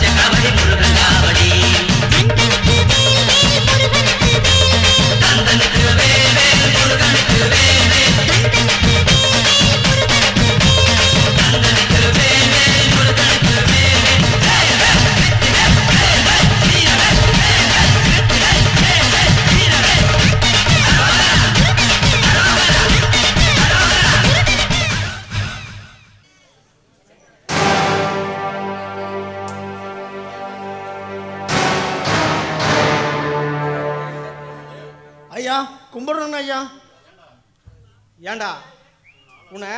Chaka கும்பிடுறோங்க ஐயா. ஏண்டா உன்னை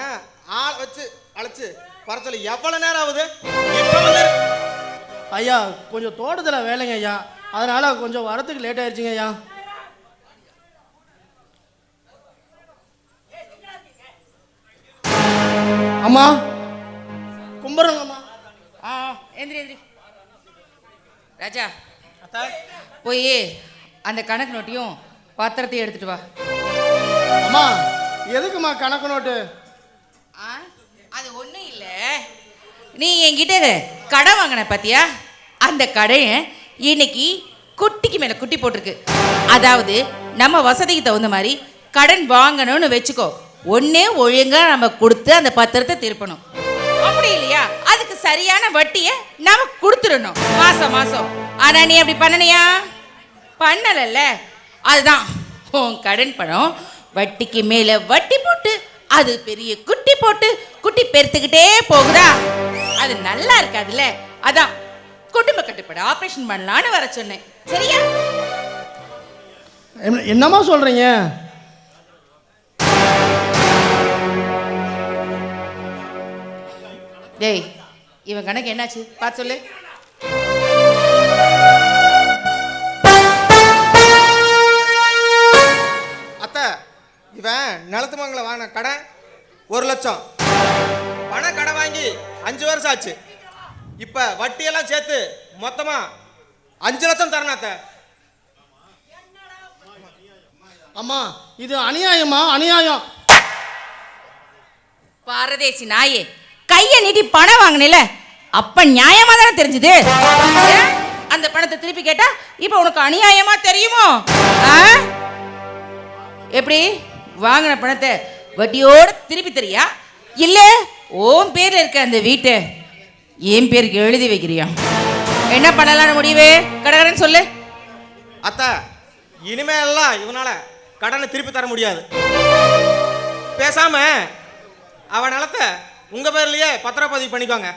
ஆள் வச்சு அழைச்சு பரச்சல எவ்வளவு நேரம் ஆகுது? ஐயா கொஞ்சம் தோட்டத்தில் வேலைங்க ஐயா, அதனால கொஞ்சம் வரத்துக்கு லேட் ஆயிடுச்சுங்க ஐயா. அம்மா கும்பிடுறோங்கம்மா. எந்திரி எந்திரி ராஜா, போய் அந்த கணக்கு நோட்டையும் பத்திரத்தையும் எடுத்துட்டு வா. அம்மா எதுக்குமா கணக்கு நோட்டு? அது ஒன்றும் இல்லை, நீ என்கிட்ட கடை வாங்கின பார்த்தியா, அந்த கடையை இன்னைக்கு குட்டிக்கு மேலே குட்டி போட்டிருக்கு. அதாவது நம்ம வசதிக்கு தகுந்த மாதிரி கடன் வாங்கணும்னு வச்சுக்கோ, ஒன்றே ஒழுங்காக நம்ம கொடுத்து அந்த பத்திரத்தை திருப்பணும். அப்படி இல்லையா அதுக்கு சரியான வட்டியை நம்ம கொடுத்துடணும் மாதம் மாதம். ஆனால் நீ அப்படி பண்ணனியா? பண்ணலைல்ல, அதுதான் உன் கடன் பணம் வட்டிக்கு மேலே வட்டி போட்டு அது பெரிய குட்டி போட்டு குட்டி பெருத்துக்கிட்டே போகுதா, அது நல்லா இருக்காதுல்ல. அதான் குடும்ப கட்டுப்பாடு ஆபரேஷன் பண்ணலான்னு வர சொன்னேன். சரியா? என்னம்மா சொல்றீங்க? டேய், இவன் கணக்கு என்னாச்சு பார்த்து சொல்லு. அத்தை, இவன் நிலத்து மங்கல வாங்கின கடை 1 லட்சம். பண கடை வாங்கி 5 வருஷம் ஆச்சு. இப்ப வட்டியெல்லாம் சேர்த்து மொத்தமா 5 லட்சம் தரணும் அத்தை. அம்மா இது அநியாயமா? அநியாயம். பாரதேசி நாயே, கையை நீட்டி பணம் வாங்கினில, அப்ப நியாயமா தானே தெரிஞ்சுது. அந்த பணத்தை திருப்பி கேட்டா இப்ப உனக்கு அநியாயமா தெரியுமோ? எப்படி வாங்கின பணத்தை வட்டியோட திருப்பி தெரியா, இல்ல ஓம் பேர்ல இருக்க அந்த வீட்டை என் பேருக்கு எழுதி வைக்கிறியா? என்ன பண்ணலாம்னு முடிவு கடகரன்னு சொல்லு. அத்தை, இனிமே எல்லாம் இவனால கடனை திருப்பி தர முடியாது. பேசாம அவன் நிலத்தை உங்க பேர்லயே பத்திரப்பதிவு பண்ணிக்கோங்க.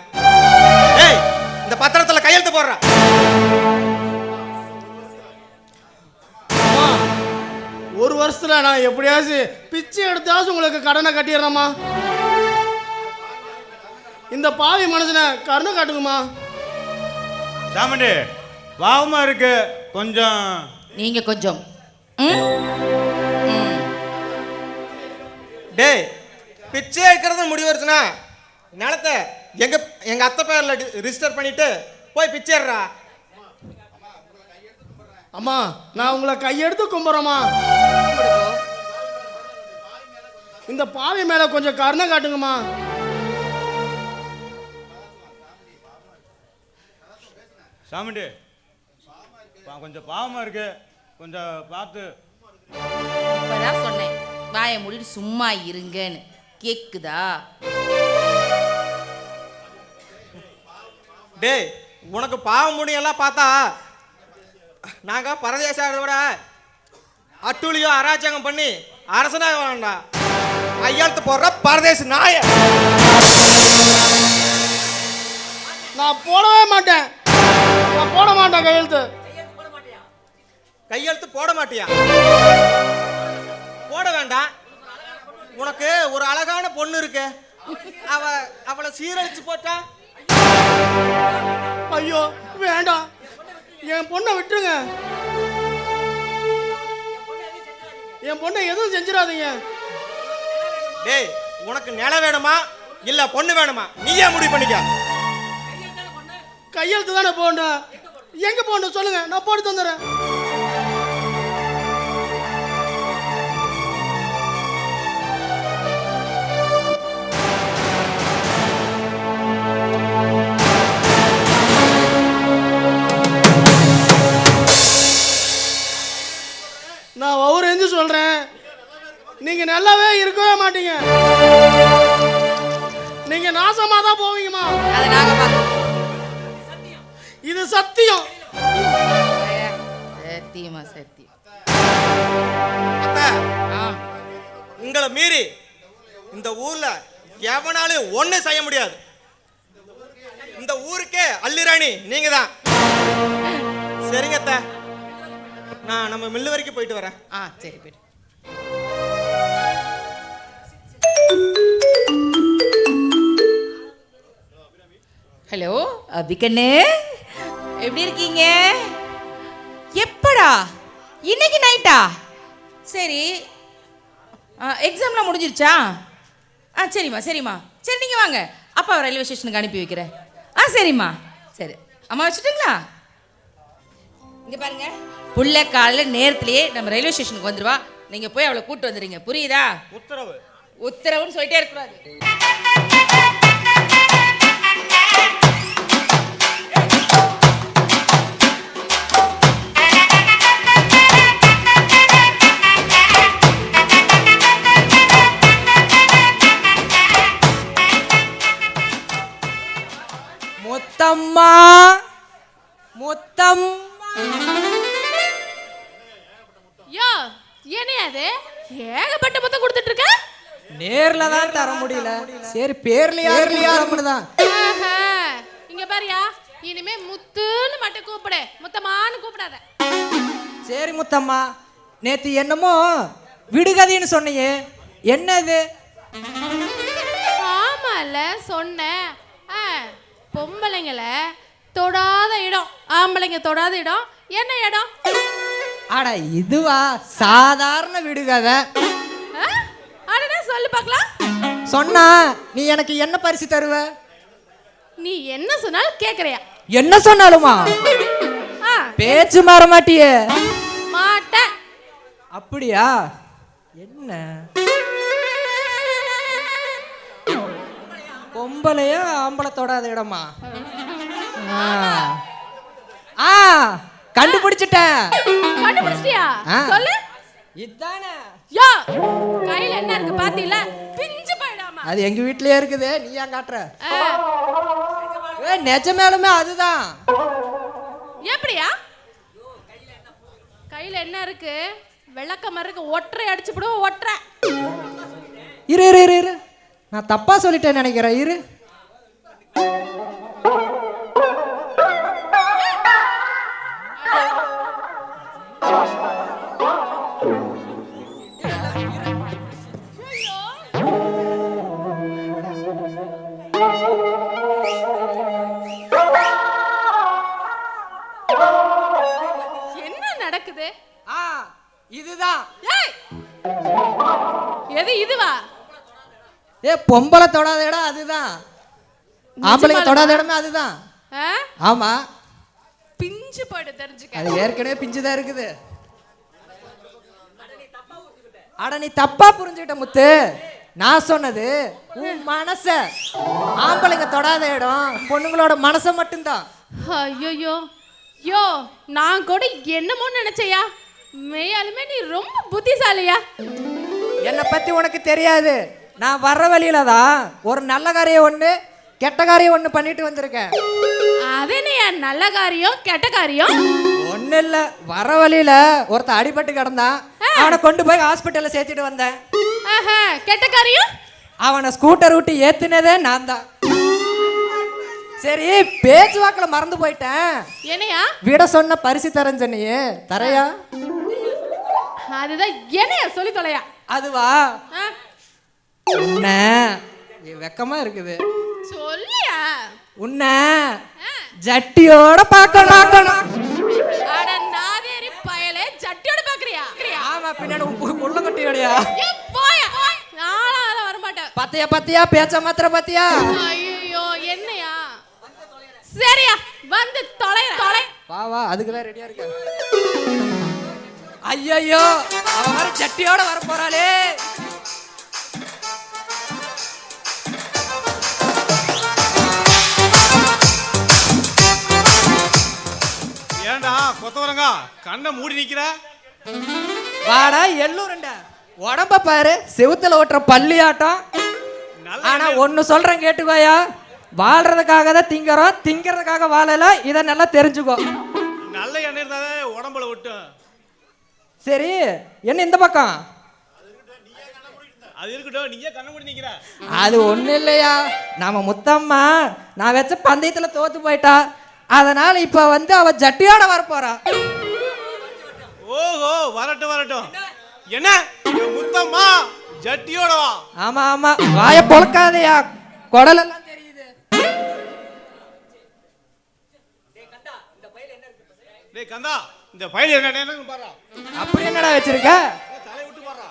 ஏய், இந்த பத்திரத்துல கையெழுத்து போடுற. ஒரு வருஷத்துல நான் எப்படியாச்சும் பிச்சை எடுத்தாச்சும் உங்களுக்கு கடனை கட்டிடுறேம்மா. இந்த பாவி மனுஷனை கருணை காட்டுங்கம்மா. சாமண்டி பாவமா இருக்கு கொஞ்சம். நீங்க கொஞ்சம் டேய், பிச்சை எடுக்கிறது முடிவுச்சுன்னா நிலத்தை எங்க அத்தை பேர்ல ரிஜிஸ்டர் பண்ணிட்டு போய் பிச்சை எடுறா. அம்மா நான் உங்களை கையெடுத்து கும்பிட்றேம்மா. இந்த பாவி மேல கொஞ்சம் கருணை காட்டுங்கம்மா. சாமண்டி கொஞ்சம் பாவமா இருக்கு, கொஞ்சம் பார்த்து. இப்பதான் சொன்னேன் வாயை மூடிட்டு சும்மா இருங்கன்னு, கேக்குதா? டேய், உனக்கு பாவம் முடியெல்லாம் பார்த்தா நாங்க பரதேசாரத விட அட்டூழியோ அராஜகம் பண்ணி அரசனாக வேண்டாம். கையெழுத்து போடுற பரதேச நாய. நான் போடவே மாட்டேன். நான் போட மாட்டேன் கையெழுத்து. கையெழுத்து போட மாட்டியா? போட வேண்டாம். உனக்கு ஒரு அழகான பொண்ணு இருக்கு, அவளை சீரழிச்சு போட்டா. ஐயோ வேண்டாம், என் பொண்ணை விட்டுருங்க. என் பொண்ணை எதுவும் செஞ்சிடாதீங்க. டேய், உனக்கு நிலம் வேணுமா இல்ல பொண்ணு வேணுமா? நீயே முடிவு பண்ணிக்க. கையெழுத்து தானே போடணும். எங்க போடணும் சொல்லுங்க, நான் போட்டு தந்துடுறேன். நான் ஒவ்வொரு எஞ்சி சொல்றேன், நீங்க நல்லாவே இருக்கவே மாட்டீங்க. நீங்க நாசமா தான் போவீங்கம்மா. அது நாங்க பார்க்கணும். இது சத்தியம். சத்தியமா சத்தியம். உங்களை மீறி இந்த ஊர்ல எவனாலும் ஒண்ணு செய்ய முடியாது. இந்த ஊருக்கே அள்ளிராணி நீங்க தான். சரிங்க அத்தை, நான் நம்ம மில்லு வரைக்கும் போயிட்டு வரேன். சரி போயிட்டு. ஹலோ அபிகண்ணே, எப்படி இருக்கீங்க? எப்படா? இன்னைக்கு நைட்டா? சரி, எக்ஸாம்லாம் முடிஞ்சிருச்சா? சரிம்மா சரிம்மா, சரி நீங்கள் வாங்க, அப்பா ரயில்வே ஸ்டேஷனுக்கு அனுப்பி வைக்கிறேன். சரிம்மா, சரி. அம்மா வச்சுட்டுங்களா? இங்கே பாருங்க, புள்ள காலையில் நேரத்திலேயே நம்ம ரயில்வே ஸ்டேஷனுக்கு வந்துடுவா. நீங்கள் போய் அவளை கூப்பிட்டு வந்துடுங்க, புரியுதா? உத்தரவு. உத்தரவுன்னு சொல்லிட்டே இருக்கக்கூடாது. முத்தம்மா, முத்தம்மா. யோ, என்னையா அது? ஏகப்பட்ட முத்தம் கொடுத்துட்டு இருக்க. நேர்ல தான் தர முடியல, சரி பேர்லயா ஆஹா, இங்க பாரியா, இனிமே முத்துன்னு மட்டும் கூப்பிடு, முத்தமான்னு கூப்பிடாத. சரி முத்தம்மா, நேத்து என்னமோ விடுகதைன்னு சொன்னியே, என்னது? ஆமால சொன்னேன். பொம்பளைங்களை தொடாத இடம், ஆம்பளைங்க தொடாத இடம் என்ன இடம்? அட இதுவா, சாதாரண விடுகதை. அடடா, சொல்லு பார்க்கலாம். சொன்னா நீ எனக்கு என்ன பரிசு தருவ? நீ என்ன சொன்னாலும் கேக்குறியா? என்ன சொன்னாலுமா? பேச்சு மாற மாட்டியே. மாட்டேன். அப்படியா? என்ன பொம்பளையா ஆம்பளை தொடாத இடமா? கண்டுபிடிச்சிட்டேன். கண்டுபிடிச்சிட்டியா? சொல்லு. இதானே. யோ, கையில என்ன இருக்கு பாத்தீல? பிஞ்சு போய்டாமா. அது எங்க வீட்லயே இருக்குது, நீ ஏன் காட்டுற? நிஜமேலுமே அதுதான். எப்படியா? கையில என்ன இருக்கு? விளக்கமா இருக்கு. ஒற்றை அடிச்சு போடுவோம், ஒற்றை. இரு இரு இரு இரு, நான் தப்பா சொல்லிட்டேன்னு நினைக்கிறேன். இரு. என்ன நடக்குது? இதுதான். எது இதுவா? பொம்பளை தொடாத இடம் அதுதான், ஆம்பளைங்க தொடாத இடமே அதுதான். ஆமா, பிஞ்சு போயிடு, தெரிஞ்சுக்க. அது ஏற்கனவே பிஞ்சுதான் இருக்குது. அட நீ தப்பா புரிஞ்சுக்கிட்ட முத்து. நான் சொன்னது உன் மனச, ஆம்பளைங்க தொடாத இடம் பொண்ணுங்களோட மனச மட்டும்தான். ஐயோ, யோ, நான் கூட என்னமோ நினைச்சையா. மெய்யாலுமே நீ ரொம்ப புத்திசாலியா. என்னை பத்தி உனக்கு தெரியாது. நான் வர்ற வழியில தான் ஒரு நல்ல காரியம் ஒண்ணு கெட்ட காரியம் ஒண்ணு பண்ணிட்டு வந்திருக்கேன். அதனையா நல்ல காரியம் கெட்ட காரியம்? ஒண்ணு இல்ல, வர வழியில ஒருத்த அடிபட்டு கிடந்தான், அவனை கொண்டு போய் ஹாஸ்பிட்டல்ல சேர்த்துட்டு வந்தேன். கெட்ட காரியம்? அவனை ஸ்கூட்டர் விட்டு ஏத்துனதே நான் தான். சரி, பேச்சு வாக்கில் மறந்து போயிட்டேன். என்னையா? விட சொன்ன பரிசு தரேன்னு சொன்னியே, தரையா? அதுதான். என்னையா சொல்லி தொலையா? அதுவா? உன்ன வெக்கமா இருக்குது. சொல்லியா? உன்ன ஜட்டியோட பார்க்கணும். அட நாதேரி பயலே, ஜட்டியோட பாக்குறியா? ஆமா, பின்னாடி உள்ள கட்டியோடயா? போயா, நாளால வர மாட்டேன். பத்தியா பத்தியா பேச்ச மாத்திர பத்தியா? ஐயோ, என்னையா? சரியா, வந்து தொலை. வா வா, அதுக்கு தான் ரெடியா இருக்க. ஐயோ, அவ மாதிரி ஜட்டியோட வர போறாளே. ஏண்டா கொத்தவரங்கா கண்ணை மூடி நிக்கிற? வாடா எல்லூருண்டா, உடம்ப பாரு, செவுத்துல ஓட்டுற பள்ளியாட்டம். ஆனா ஒன்னு சொல்றேன் கேட்டுக்கோயா, வாழ்றதுக்காக தான் திங்கறோம், திங்கிறதுக்காக வாழல. இதை நல்லா தெரிஞ்சுக்கோ. நல்ல எண்ணெய் இருந்தாலே உடம்புல விட்டும். சரி, என்ன இந்த பக்கம்? அது இருக்கட்டும், நீயே கண்ணை மூடி நிக்கிற. அது ஒண்ணு இல்லையா, நம்ம முத்தம்மா நான் வச்ச பந்தயத்துல தோத்து போயிட்டா. அதனால இப்ப வந்து அவ ஜட்டியோட வர போறா. ஓஹோ, வரட்டும். என்ன முத்தம்மா ஜட்டியோட வா. ஆமா ஆமா, வாய பொழக்காதயா, குடலெல்லாம் தெரியுது. டேய் கந்தா, இந்த ஃபைல் என்னன்னு பாரு. அப்படி என்னடா வச்சிருக்க? தலை விட்டு பாரு.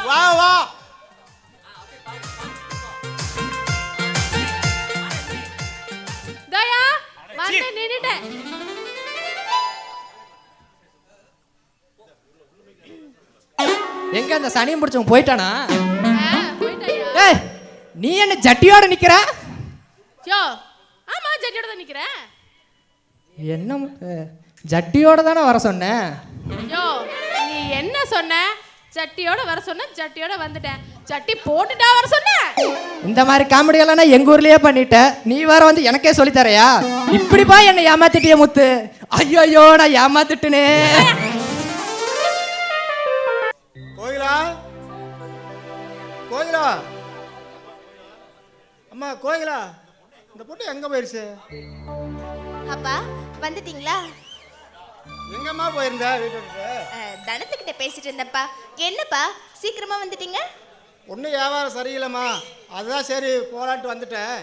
வா வா. தயா வந்து நின்னுட்டேன். எங்க அந்த சனியம் பிடிச்சவன் போயிட்டானா? போயிட்டாயா? ஏய், நீ என்ன ஜட்டியோட நிக்கிற? யோ, ஆமா ஜட்டியோட தான் நிக்கிறேன். என்ன ஜட்டியோட தானே வர சொன்னேன். யோ, நீ என்ன சொன்ன? சட்டியோட வர சொன்ன, சட்டியோட வந்துட்டேன். சட்டி போட்டுட்டா வர சொன்ன. இந்த மாதிரி காமெடி எல்லாம் நான் எங்க ஊர்லயே பண்ணிட்டேன். நீ வேற வந்து எனக்கே சொல்லி தரையா? இப்படிப்பா என்ன ஏமாத்திட்டிய முத்து. ஐயோ, நான் ஏமாத்திட்டனே. கோயிலா, கோயிலா, அம்மா கோயிலா, இந்த பொண்ணு எங்க போயிருச்சு? அப்பா வந்துட்டீங்களா? எங்கம்மா போயிருந்தா? வீட்டு விட்டு தனத்துக்கிட்ட பேசிட்டு இருந்தப்பா. என்னப்பா சீக்கிரமா வந்துட்டீங்க? ஒன்றும் வியாபாரம் சரியில்லைம்மா, அதுதான் சரி போலான்ட்டு வந்துட்டேன்.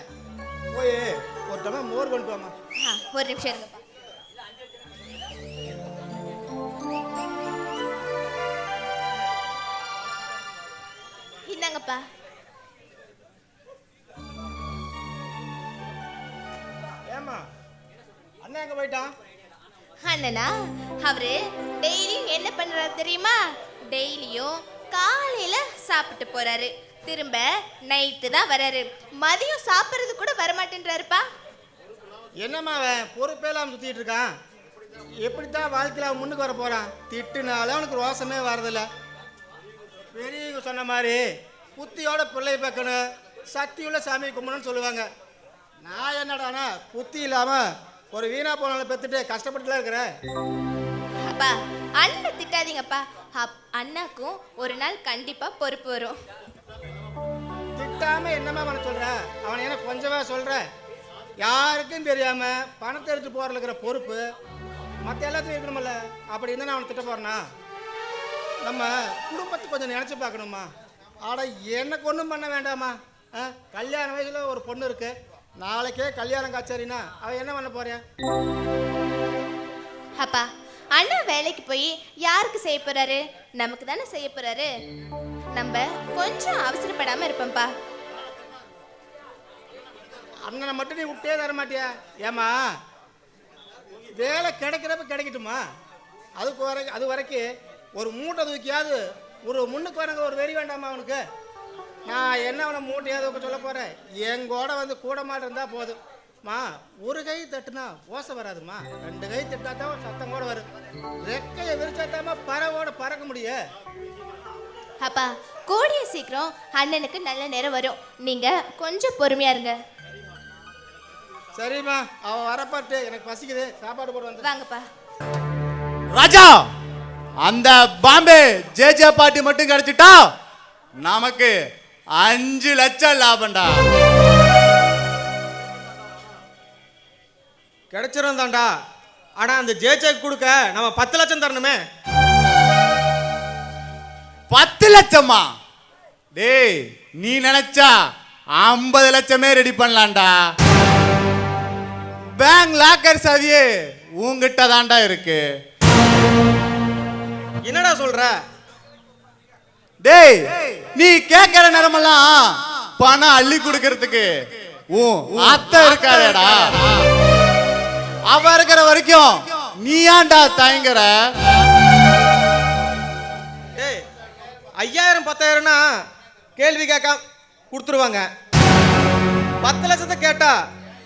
போய் ஒரு டம்ளர் மோர் கொண்டு வாம்மா. ஒரு நிமிஷம் இருங்கப்பா. இந்தாங்கப்பா. ஏம்மா அண்ணன் எங்க போயிட்டான்? அண்ணனா அவரு டெய்லியும் என்ன பண்றாரு தெரியுமா? டெய்லியும் காலையில சாப்பிட்டு போறாரு, திரும்ப நைட்டு தான் வராரு. மதியம் சாப்பிட்றது கூட வரமாட்டேன்றாருப்பா. என்னம்மா அவன் பொறுப்பே இல்லாமல் சுற்றிட்டு இருக்கான்? எப்படித்தான் வாழ்க்கையில் அவன் முன்னுக்கு வர போகிறான்? திட்டுனால அவனுக்கு ரோசமே வரதில்ல. பெரியவங்க சொன்ன மாதிரி புத்தியோட பிள்ளை பார்க்கணும், சக்தியுள்ள சாமி கும்பிடணும்னு சொல்லுவாங்க. நான் என்னடானா புத்தி இல்லாமல் ஒரு வீணா போனாலும் பெற்றுட்டு கஷ்டப்பட்டுலாம் இருக்கிறேன். அப்பா அண்ணன் திட்டாதீங்கப்பா. அண்ணாக்கும் ஒரு நாள் கண்டிப்பா பொறுப்பு வரும். திட்டாமல் என்னம்மா பண்ண சொல்கிற? அவனை என்ன கொஞ்சமா சொல்கிற? யாருக்கும் தெரியாமல் பணத்தை எடுத்து போகிறதுல இருக்கிற பொறுப்பு மற்ற எல்லாத்தையும் இருக்கணுமில்ல. அப்படி இருந்தால் நான் அவனை திட்ட போகிறேன்னா? நம்ம குடும்பத்தை கொஞ்சம் நினச்சி பார்க்கணுமா? ஆனால் எனக்கு ஒன்றும் பண்ண வேண்டாமா? கல்யாண வயசில் ஒரு பொண்ணு இருக்கு, நாளைக்கே கல்யாணம் காய்ச்சறினா அவன் என்ன பண்ண போறேன்? அப்பா அண்ணா வேலைக்கு போய் யாருக்கு செய்ய போறாரு? நமக்கு தானே செய்ய போறாரு. நம்ம கொஞ்சம் அவசரப்படாம இருப்போம்ப்பா. அண்ணனை மட்டும் நீ விட்டே தர மாட்டியா? ஏமா வேலை கிடைக்கிறப்ப கிடைக்கட்டுமா? அது வரைக்கும் ஒரு மூட்டை தூக்கியாவது ஒரு முன்னுக்கு வரங்க ஒரு வெறி வேண்டாமா அவனுக்கு? நான் என்ன அவனை மூட்டையாவது தூக்க சொல்ல போகிறேன்? எங்கூட வந்து கூட மாட்டு இருந்தால் போதும்மா. ஒரு கை தட்டுனா ஓசை வராதுமா, 2 கை தட்டினா தான் சத்தம் கூட வரும். ரெக்கையை விரிச்சாத்தாம பறவோட பறக்க முடியும். அப்பா கூடிய சீக்கிரம் அண்ணனுக்கு நல்ல நேரம் வரும், நீங்க கொஞ்சம் பொறுமையா இருங்க. சரிம்மா, அவன் வரப்பாட்டு எனக்கு பசிக்குது, சாப்பாடு போட்டு வந்து வாங்கப்பா. ராஜா, அந்த பாம்பே ஜே பாட்டி மட்டும் கிடைச்சிட்டா நமக்கு 5 லட்சம் லாபம்டா. கிடைச்சிரும் தான்டா. ஆனால் அந்த ஜேஜேக்கு கொடுக்க நம்ம 10 லட்சம் தரணுமே. 10 லட்சமா? டேய், நீ நினைச்சா 50 லட்சமே ரெடி பண்ணலாம்டா. பேங்க் லாக்கர் சாவியே உங்ககிட்ட தான்டா இருக்கு. என்னடா சொல்ற? டேய், நீ கேட்கிற நேரமெல்லாம் பணம் அள்ளி கொடுக்கறதுக்கு அத்தை இருக்காடா. அவ இருக்கிற வரைக்கும் நீ ஏன்டா தயங்குற? டேய், 5000 10,000னா கேள்வி கேட்க கொடுத்துருவாங்க. 10 லட்சத்தை கேட்டா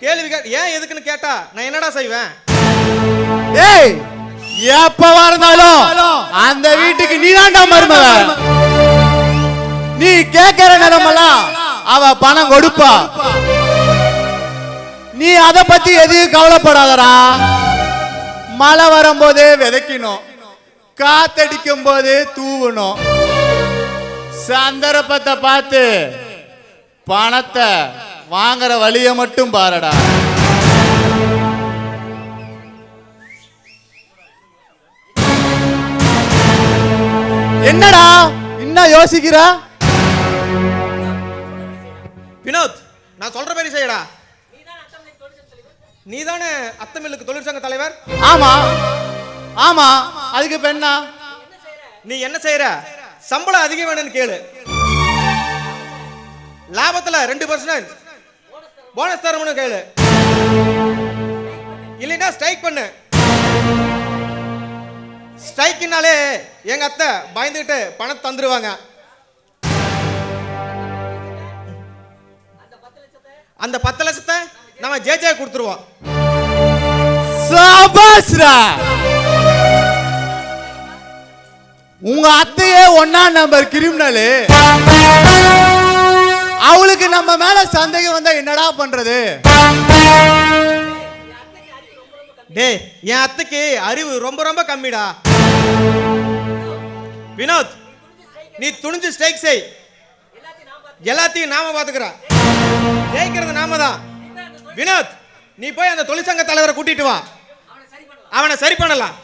கேள்வி ஏன் எதுக்குன்னு கேட்டா நான் என்னடா செய்வேன்? டேய், எப்பவா இருந்தாலும் அந்த வீட்டுக்கு நீ தான்டா மருமக. நீ கேட்கிற நேரமெல்லாம் அவ பணம் கொடுப்பா. நீ அத பத்தி எதுவும் கவலைப்படாதடா. மழை வரும்போது விதைக்கணும், காத்தடிக்கும் போது தூவணும். சந்தர்ப்பத்தை பார்த்து பணத்தை வாங்குற வழியை மட்டும் பாருடா. என்னடா இன்னும் யோசிக்கிறா? வினோத், நான் சொல்ற மாதிரி செய்யடா. நீ தானே அத்தமில்லுக்கு தொழிற்சங்க தலைவர்? ஆமா ஆமா, அதுக்கு பெண்ணா? நீ என்ன செய்யற? சம்பளம் அதிகம் வேணும்னு கேளு. லாபத்துல 2% போனஸ் தரணும்னு கேளு. இல்லைன்னா ஸ்ட்ரைக் பண்ணு. ஸ்ட்ரைக்குனாலே எங்க அத்தை பயந்துட்டு பணத்தை தந்துருவாங்க. அந்த 10 லட்சத்தை நம்ம ஜேஜே கொடுத்துருவோம். சபாஸ்ரா, உங்க அத்தையே 1ஆம் நம்பர் கிரிமினல். அவளுக்கு நம்ம மேல சந்தேகம் வந்தா என்னடா பண்றது? டேய், என் அத்தைக்கு அறிவு ரொம்ப ரொம்ப கம்மிடா. வினோத், நீ துணிஞ்சு ஸ்ட்ரைக் செய். எல்லாத்தையும் நாம பாத்துக்கிறோம். ஜெயிக்கிறது நாம தான். வினோத், நீ போய் அந்த தொழிற்சங்க தலைவரை கூட்டிட்டு வா. அவனை சரி பண்ணலாம்.